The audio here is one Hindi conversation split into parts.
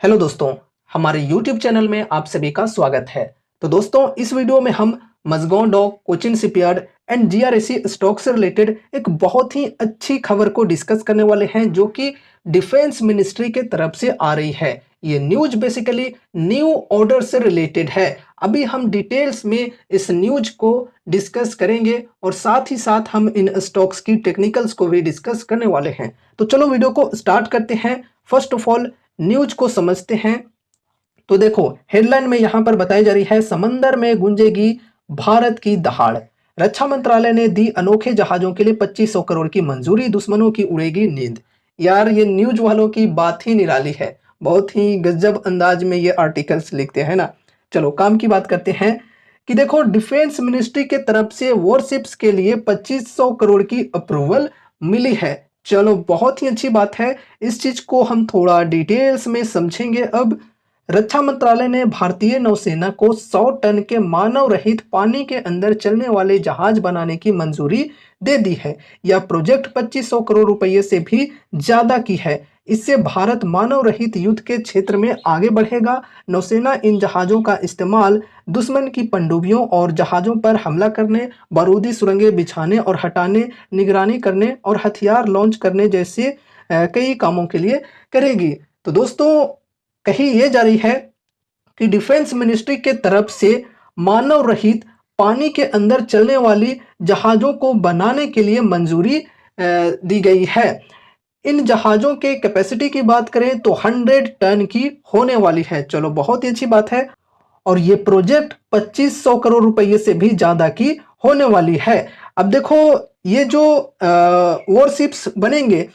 हेलो दोस्तों, हमारे YouTube चैनल में आप सभी का स्वागत है। तो दोस्तों, इस वीडियो में हम Mazagon dock, Cochin shipyard and GRSE stock से रिलेटेड एक बहुत ही अच्छी खबर को डिस्कस करने वाले हैं जो कि डिफेंस मिनिस्ट्री के तरफ से आ रही है। ये न्यूज बेसिकली न्यू ऑर्डर से रिलेटेड है। अभी हम डिटेल्स में इस न्यूज को डिस्कस करेंगे और साथ ही साथ हम इन स्टॉक्स की टेक्निकल्स को भी डिस्कस करने वाले हैं। तो चलो वीडियो को स्टार्ट करते हैं। फर्स्ट ऑफ ऑल न्यूज को समझते हैं। तो देखो, हेडलाइन में यहां पर बताई जा रही है, समंदर में गूंजेगी भारत की दहाड़। रक्षा मंत्रालय ने दी अनोखे जहाजों के लिए 2500 करोड़ की मंजूरी, दुश्मनों की उड़ेगी नींद। यार, ये न्यूज वालों की बात ही निराली है। बहुत ही गजब अंदाज में ये आर्टिकल्स लिखते हैं ना। चलो काम की बात करते हैं कि देखो, डिफेंस मिनिस्ट्री के तरफ से वॉरशिप्स के लिए 2500 करोड़ की अप्रूवल मिली है। चलो, बहुत ही अच्छी बात है। इस चीज को हम थोड़ा डिटेल्स में समझेंगे अब। रक्षा मंत्रालय ने भारतीय नौसेना को 100 टन के मानव रहित पानी के अंदर चलने वाले जहाज बनाने की मंजूरी दे दी है। यह प्रोजेक्ट 2500 करोड़ रुपए से भी ज्यादा की है। इससे भारत मानव रहित युद्ध के क्षेत्र में आगे बढ़ेगा। नौसेना इन जहाजों का इस्तेमाल दुश्मन की पनडुब्बियों और जहाजों पर हमला करने, बारूदी सुरंगें बिछाने और हटाने, निगरानी करने और हथियार लॉन्च करने जैसे कई कामों के लिए करेगी। तो दोस्तों, कही ये जा रही है कि डिफेंस मिनिस्ट्री के तरफ से मानव रहित पानी के अंदर चलने वाली जहाजों को बनाने के लिए मंजूरी दी गई है। इन जहाजों के कैपेसिटी की बात करें तो 100 टन की होने वाली है। चलो, बहुत ही अच्छी बात है। और ये प्रोजेक्ट 2500 करोड़ रुपए से भी ज्यादा की होने वाली है। अब देखो, ये जो वॉरशिप्स बनेंगे,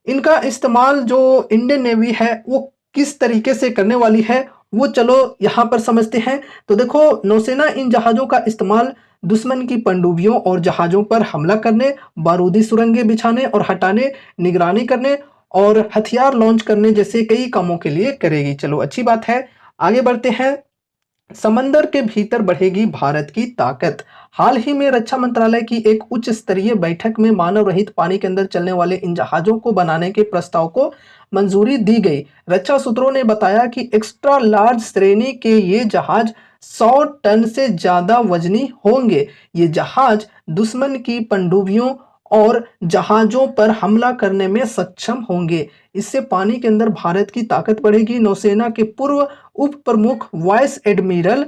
इनका इस्तेमाल जो इंडियन नेवी है वो किस तरीके से करने वाली है, वो चलो यहाँ पर समझते हैं। तो देखो, नौसेना इन जहाजों का इस्तेमाल दुश्मन की पनडुब्बियों और जहाजों पर हमला करने, बारूदी सुरंगें बिछाने और हटाने, निगरानी करने और हथियार लॉन्च करने जैसे कई कामों के लिए करेगी। चलो, अच्छी बात है। आगे बढ़ते हैं। समंदर के भीतर बढ़ेगी भारत की ताकत। हाल ही में रक्षा मंत्रालय की एक उच्च स्तरीय बैठक में मानव रहित पानी के अंदर चलने वाले इन जहाजों को बनाने के प्रस्ताव को मंजूरी दी गई। रक्षा सूत्रों ने बताया कि एक्स्ट्रा लार्ज श्रेणी के ये जहाज 100 टन से ज्यादा वजनी होंगे। ये जहाज दुश्मन की पनडुब्बियों और जहाजों पर हमला करने में सक्षम होंगे। इससे पानी के अंदर भारत की ताकत बढ़ेगी। नौसेना के पूर्व उप प्रमुख वाइस एडमिरल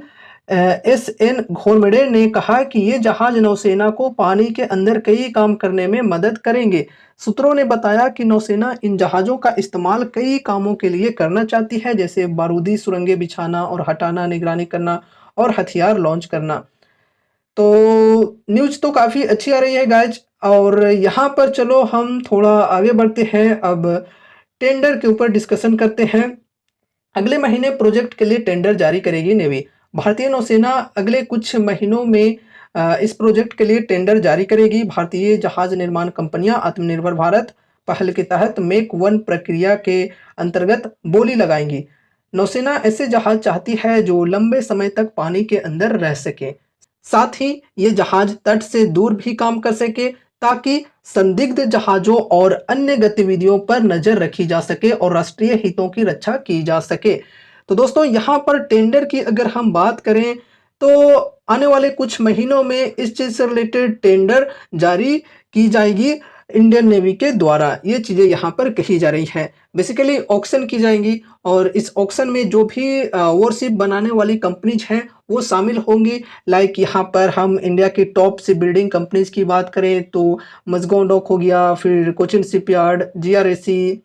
एस.एन. घोरमडे ने कहा कि ये जहाज नौसेना को पानी के अंदर कई काम करने में मदद करेंगे। सूत्रों ने बताया कि नौसेना इन जहाजों का इस्तेमाल कई कामों के लिए करना चाहती है, जैसे बारूदी सुरंगें बिछाना और हटाना, निगरानी करना और हथियार लॉन्च करना। तो न्यूज़ तो काफ़ी अच्छी आ रही है गाइज। और यहाँ पर चलो हम थोड़ा आगे बढ़ते हैं। अब टेंडर के ऊपर डिस्कशन करते हैं। अगले महीने प्रोजेक्ट के लिए टेंडर जारी करेगी नेवी। भारतीय नौसेना अगले कुछ महीनों में इस प्रोजेक्ट के लिए टेंडर जारी करेगी। भारतीय जहाज निर्माण कंपनियां आत्मनिर्भर भारत पहल के तहत मेक वन प्रक्रिया के अंतर्गत बोली लगाएंगी। नौसेना ऐसे जहाज चाहती है जो लंबे समय तक पानी के अंदर रह सके। साथ ही ये जहाज तट से दूर भी काम कर सके, ताकि संदिग्ध जहाजों और अन्य गतिविधियों पर नजर रखी जा सके और राष्ट्रीय हितों की रक्षा की जा सके। तो दोस्तों, यहाँ पर टेंडर की अगर हम बात करें तो आने वाले कुछ महीनों में इस चीज से रिलेटेड टेंडर जारी की जाएगी इंडियन नेवी के द्वारा। ये चीजें यहाँ पर कही जा रही हैं। बेसिकली ऑक्शन की जाएंगी और इस ऑक्शन में जो भी वॉरशिप बनाने वाली कंपनीज हैं वो शामिल होंगी। लाइक यहाँ पर हम इंडिया की टॉप से बिल्डिंग कंपनीज की बात करें तो मज़गांव डॉक हो गया, फिर कोचिन शिपयार्ड, जीआरएसी,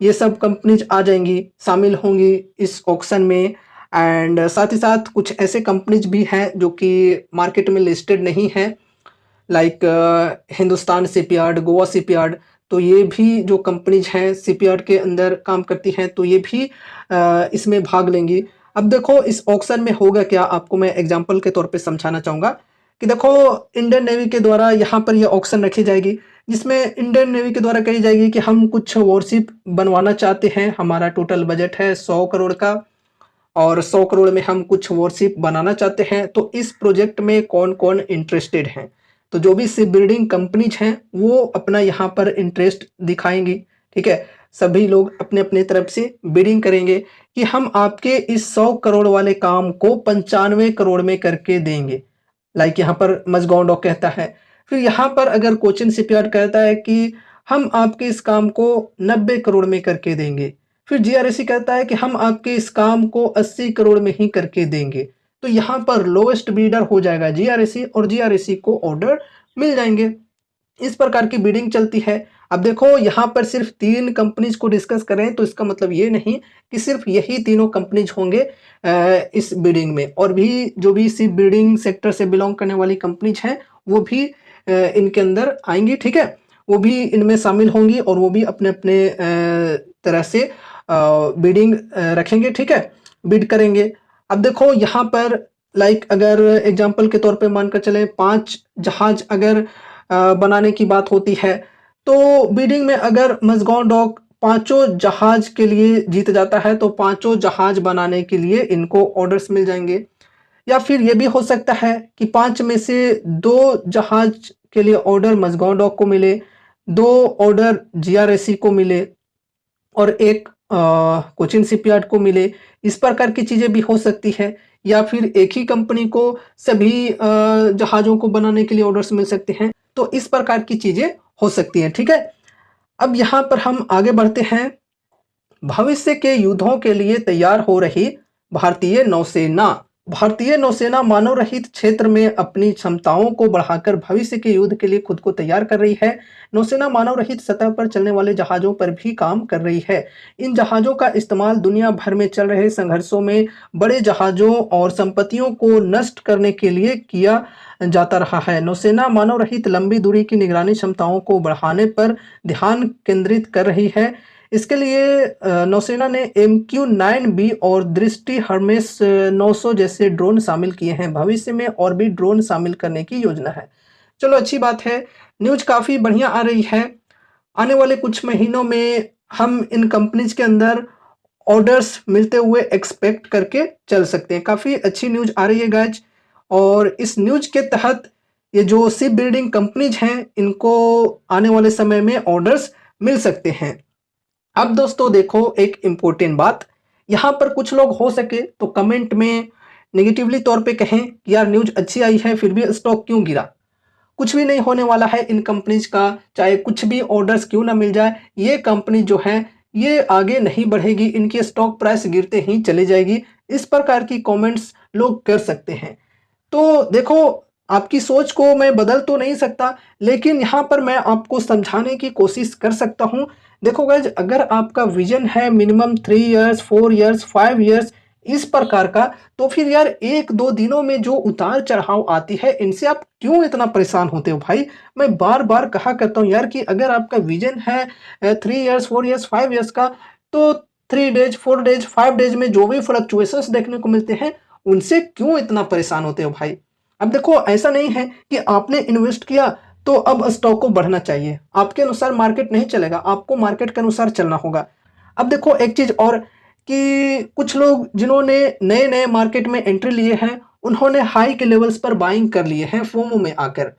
ये सब कंपनीज आ जाएंगी, शामिल होंगी इस ऑक्शन में। एंड साथ ही साथ कुछ ऐसे कंपनीज भी हैं जो कि मार्केट में लिस्टेड नहीं है, like Hindustan shipyard, Goa shipyard. तो ये भी जो कंपनीज हैं शिपयार्ड के अंदर काम करती हैं, तो ये भी इसमें भाग लेंगी। अब देखो, इस ऑक्शन में होगा क्या, आपको मैं एग्जांपल के तौर पे समझाना चाहूँगा कि देखो, इंडियन नेवी के द्वारा यहाँ पर ये ऑक्शन रखी जाएगी, जिसमें इंडियन नेवी के द्वारा कही जाएगी कि हम कुछ वॉरशिप बनवाना चाहते हैं। हमारा टोटल बजट है 100 करोड़ का और 100 करोड़ में हम कुछ वॉरशिप बनाना चाहते हैं। तो इस प्रोजेक्ट में कौन कौन इंटरेस्टेड हैं, तो जो भी शिप बिल्डिंग कंपनीज हैं वो अपना यहाँ पर इंटरेस्ट दिखाएंगी। ठीक है। सभी लोग अपने अपने तरफ से बिडिंग करेंगे कि हम आपके इस 100 करोड़ वाले काम को 95 करोड़ में करके देंगे। लाइक यहाँ पर मजगांव डॉक कहता है। फिर यहाँ पर अगर कोचिन शिपयार्ड कहता है कि हम आपके इस काम को 90 करोड़ में करके देंगे। फिर जीआरएसी कहता है कि हम आपके इस काम को 80 करोड़ में ही करके देंगे। तो यहाँ पर लोएस्ट बीडर हो जाएगा जीआरएसी और जीआरएसी को ऑर्डर मिल जाएंगे। इस प्रकार की बिडिंग चलती है। अब देखो यहाँ पर सिर्फ 3 कंपनीज को डिस्कस करें तो इसका मतलब ये नहीं कि सिर्फ यही तीनों कंपनीज होंगे इस बिडिंग में, और भी जो भी इसी बिडिंग सेक्टर से बिलोंग करने वाली कंपनीज हैं वो भी इनके अंदर आएंगी, ठीक है। वो भी इनमें शामिल होंगी और वो भी अपने अपने तरह से बिडिंग रखेंगे, ठीक है, बिड करेंगे। अब देखो यहाँ पर लाइक अगर एग्जाम्पल के तौर पे मानकर चले 5 जहाज अगर बनाने की बात होती है तो बिडिंग में अगर मजगांव डॉक 5 जहाज के लिए जीत जाता है तो 5 जहाज बनाने के लिए इनको ऑर्डर्स मिल जाएंगे। या फिर ये भी हो सकता है कि 5 में से 2 जहाज के लिए ऑर्डर मजगांव डॉक को मिले, 2 ऑर्डर जीआरएसी को मिले और एक कोचिन शिपयार्ड को मिले। इस प्रकार की चीजें भी हो सकती है। या फिर एक ही कंपनी को सभी जहाजों को बनाने के लिए ऑर्डर्स मिल सकते हैं। तो इस प्रकार की चीजें हो सकती हैं, ठीक है। अब यहाँ पर हम आगे बढ़ते हैं। भविष्य के युद्धों के लिए तैयार हो रही भारतीय नौसेना। भारतीय नौसेना मानव रहित क्षेत्र में अपनी क्षमताओं को बढ़ाकर भविष्य के युद्ध के लिए खुद को तैयार कर रही है। नौसेना मानव रहित सतह पर चलने वाले जहाजों पर भी काम कर रही है। इन जहाजों का इस्तेमाल दुनिया भर में चल रहे संघर्षों में बड़े जहाजों और संपत्तियों को नष्ट करने के लिए किया जाता रहा है। नौसेना मानव रहित लंबी दूरी की निगरानी क्षमताओं को बढ़ाने पर ध्यान केंद्रित कर रही है। इसके लिए नौसेना ने MQ-9B और दृष्टि हर्मेस 900 जैसे ड्रोन शामिल किए हैं। भविष्य में और भी ड्रोन शामिल करने की योजना है। चलो अच्छी बात है, न्यूज काफ़ी बढ़िया आ रही है। आने वाले कुछ महीनों में हम इन कंपनीज के अंदर ऑर्डर्स मिलते हुए एक्सपेक्ट करके चल सकते हैं। काफ़ी अच्छी न्यूज आ रही है गाइज, और इस न्यूज के तहत ये जो शिप बिल्डिंग कंपनीज हैं इनको आने वाले समय में ऑर्डर्स मिल सकते हैं। अब दोस्तों देखो एक इम्पोर्टेंट बात, यहाँ पर कुछ लोग हो सके तो कमेंट में नेगेटिवली तौर पे कहें कि यार न्यूज अच्छी आई है फिर भी स्टॉक क्यों गिरा। कुछ भी नहीं होने वाला है इन कंपनीज का, चाहे कुछ भी ऑर्डर्स क्यों ना मिल जाए, ये कंपनी जो है ये आगे नहीं बढ़ेगी, इनकी स्टॉक प्राइस गिरते ही चली जाएगी। इस प्रकार की कमेंट्स लोग कर सकते हैं। तो देखो आपकी सोच को मैं बदल तो नहीं सकता, लेकिन यहाँ पर मैं आपको समझाने की कोशिश कर सकता हूँ। देखो गाइज, अगर आपका विजन है मिनिमम 3 इयर्स 4 इयर्स 5 इयर्स इस प्रकार का, तो फिर यार 1-2 दिनों में जो उतार चढ़ाव आती है इनसे आप क्यों इतना परेशान होते हो भाई। मैं बार बार कहा करता हूँ यार कि अगर आपका विजन है 3 इयर्स 4 इयर्स 5 इयर्स का, तो 3 डेज 4 डेज 5 डेज में जो भी फ्लक्चुएशंस देखने को मिलते हैं उनसे क्यों इतना परेशान होते हो भाई। अब देखो ऐसा नहीं है कि आपने इन्वेस्ट किया तो अब स्टॉक को बढ़ना चाहिए, आपके अनुसार मार्केट नहीं चलेगा, आपको मार्केट के अनुसार चलना होगा। अब देखो एक चीज और कि कुछ लोग जिन्होंने नए नए मार्केट में एंट्री लिए हैं उन्होंने हाई के लेवल्स पर बाइंग कर लिए हैं फोमो में आकर।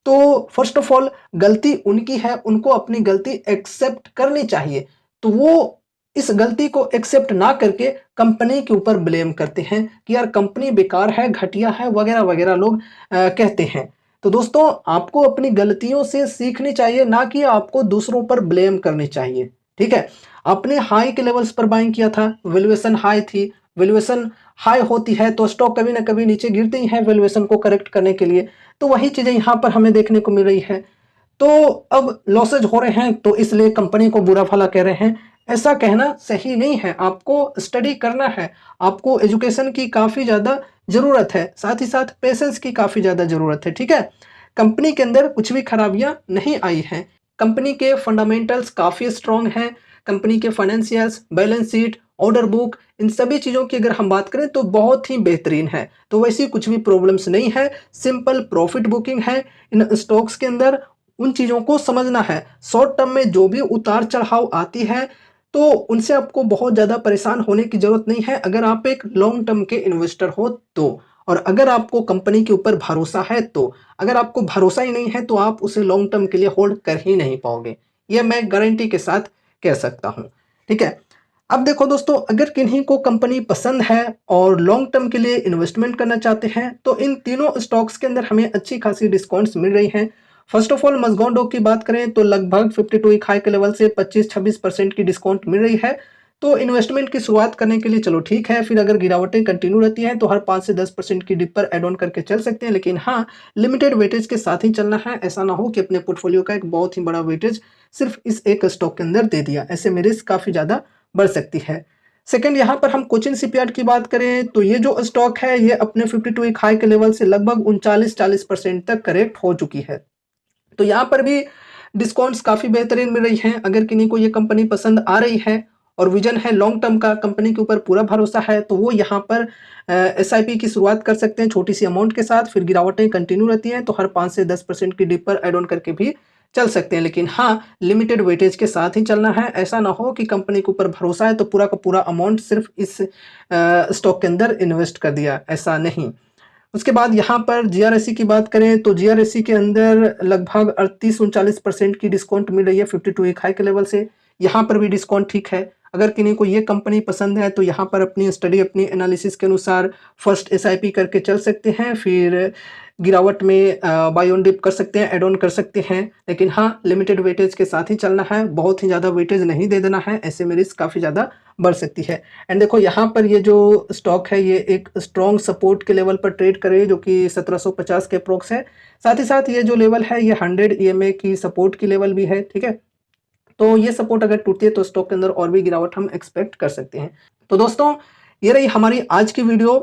तो फर्स्ट ऑफ ऑल गलती उनकी है, उनको अपनी गलती एक्सेप्ट करनी चाहिए। तो वो इस गलती को एक्सेप्ट ना करके कंपनी के ऊपर ब्लेम करते हैं कि यार कंपनी बेकार है, घटिया है, वगैरह वगैरह लोग कहते हैं। तो दोस्तों आपको अपनी गलतियों से सीखनी चाहिए, ना कि आपको दूसरों पर ब्लेम करनी चाहिए, ठीक है। आपने हाई के लेवल्स पर बाइंग किया था, वैल्यूएशन हाई थी, वैल्यूएशन हाई होती है तो स्टॉक कभी ना कभी नीचे गिरते ही है वैल्यूएशन को करेक्ट करने के लिए। तो वही चीजें यहाँ पर हमें देखने को मिल रही है। तो अब लॉसेज हो रहे हैं तो इसलिए कंपनी को बुरा भला कह रहे हैं, ऐसा कहना सही नहीं है। आपको स्टडी करना है, आपको एजुकेशन की काफ़ी ज़्यादा ज़रूरत है, साथ ही साथ पेशेंस की काफ़ी ज़्यादा ज़रूरत है, ठीक है। कंपनी के अंदर कुछ भी खराबियां नहीं आई हैं, कंपनी के फंडामेंटल्स काफ़ी स्ट्रॉन्ग हैं, कंपनी के financials, balance sheet, order book, इन सभी चीज़ों की अगर हम बात करें तो बहुत ही बेहतरीन है। तो वैसी कुछ भी प्रॉब्लम्स नहीं है, सिंपल प्रॉफिट बुकिंग है इन स्टॉक्स के अंदर। उन चीज़ों को समझना है, शॉर्ट टर्म में जो भी उतार चढ़ाव आती है तो उनसे आपको बहुत ज़्यादा परेशान होने की ज़रूरत नहीं है अगर आप एक लॉन्ग टर्म के इन्वेस्टर हो तो। और अगर आपको कंपनी के ऊपर भरोसा है तो, अगर आपको भरोसा ही नहीं है तो आप उसे लॉन्ग टर्म के लिए होल्ड कर ही नहीं पाओगे, ये मैं गारंटी के साथ कह सकता हूँ। ठीक है। अब देखो दोस्तों, अगर किन्हीं को कंपनी पसंद है और लॉन्ग टर्म के लिए इन्वेस्टमेंट करना चाहते हैं, तो इन तीनों स्टॉक्स के अंदर हमें अच्छी खासी डिस्काउंट्स मिल रही हैं। First of all Mazagon dock की बात करें तो लगभग 52 वीक हाई के लेवल से 25-26% की डिस्काउंट मिल रही है। तो इन्वेस्टमेंट की शुरुआत करने के लिए चलो ठीक है, फिर अगर गिरावटें कंटिन्यू रहती हैं तो हर 5 से 10% की डिप पर ऐड ऑन करके चल सकते हैं। लेकिन हाँ, लिमिटेड वेटेज के साथ ही चलना है। ऐसा ना हो कि अपने पोर्टफोलियो का एक बहुत ही बड़ा वेटेज सिर्फ इस एक स्टॉक के अंदर दे दिया, ऐसे में रिस्क काफ़ी ज़्यादा बढ़ सकती है। सेकंड, यहाँ पर हम कोचिन शिपयार्ड की बात करें तो ये जो स्टॉक है ये अपने 52 वीक हाई के लेवल से लगभग 39-40% तक करेक्ट हो चुकी है। तो यहाँ पर भी डिस्काउंट्स काफ़ी बेहतरीन मिल रही हैं। अगर किन्हीं को ये कंपनी पसंद आ रही है और विजन है लॉन्ग टर्म का, कंपनी के ऊपर पूरा भरोसा है, तो वो यहाँ पर एसआईपी की शुरुआत कर सकते हैं छोटी सी अमाउंट के साथ। फिर गिरावटें कंटिन्यू रहती हैं तो हर 5 से 10% की डिप पर ऐड ऑन करके भी चल सकते हैं। लेकिन हाँ, लिमिटेड वेटेज के साथ ही चलना है। ऐसा ना हो कि कंपनी के ऊपर भरोसा है तो पूरा का पूरा अमाउंट सिर्फ इस स्टॉक के अंदर इन्वेस्ट कर दिया, ऐसा नहीं। उसके बाद यहाँ पर जीआरएसई की बात करें तो जीआरएसई के अंदर लगभग 38-39% की डिस्काउंट मिल रही है 52 वीक हाई के लेवल से। यहाँ पर भी डिस्काउंट ठीक है। अगर किन्हीं को ये कंपनी पसंद है तो यहाँ पर अपनी स्टडी, अपनी एनालिसिस के अनुसार फर्स्ट एसआईपी करके चल सकते हैं, फिर गिरावट में बाय ऑन डिप कर सकते हैं, एड ऑन कर सकते हैं। लेकिन हाँ, लिमिटेड वेटेज के साथ ही चलना है, बहुत ही ज़्यादा वेटेज नहीं दे देना है, ऐसे में रिस्क काफ़ी ज़्यादा बढ़ सकती है। एंड देखो यहाँ पर ये जो स्टॉक है ये एक स्ट्रॉन्ग सपोर्ट के लेवल पर ट्रेड करे जो कि 1750 के अप्रोक्स है। साथ ही साथ ये जो लेवल है ये 100 ईएमए की सपोर्ट की लेवल भी है। ठीक है। तो ये सपोर्ट अगर टूटती है तो स्टॉक के अंदर और भी गिरावट हम एक्सपेक्ट कर सकते हैं। तो दोस्तों, ये रही हमारी आज की video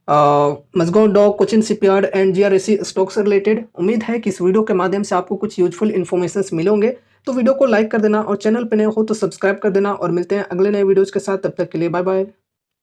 Mazagon dock, Cochin shipyard and GRSE stock से रिलेटेड। उम्मीद है कि इस वीडियो के माध्यम से आपको कुछ यूजफुल इन्फॉर्मेशन मिले होंगे। तो वीडियो को लाइक कर देना और चैनल पर नए हो तो सब्सक्राइब कर देना, और मिलते हैं अगले नए वीडियोज़ के साथ। तब तक के लिए बाय बाय।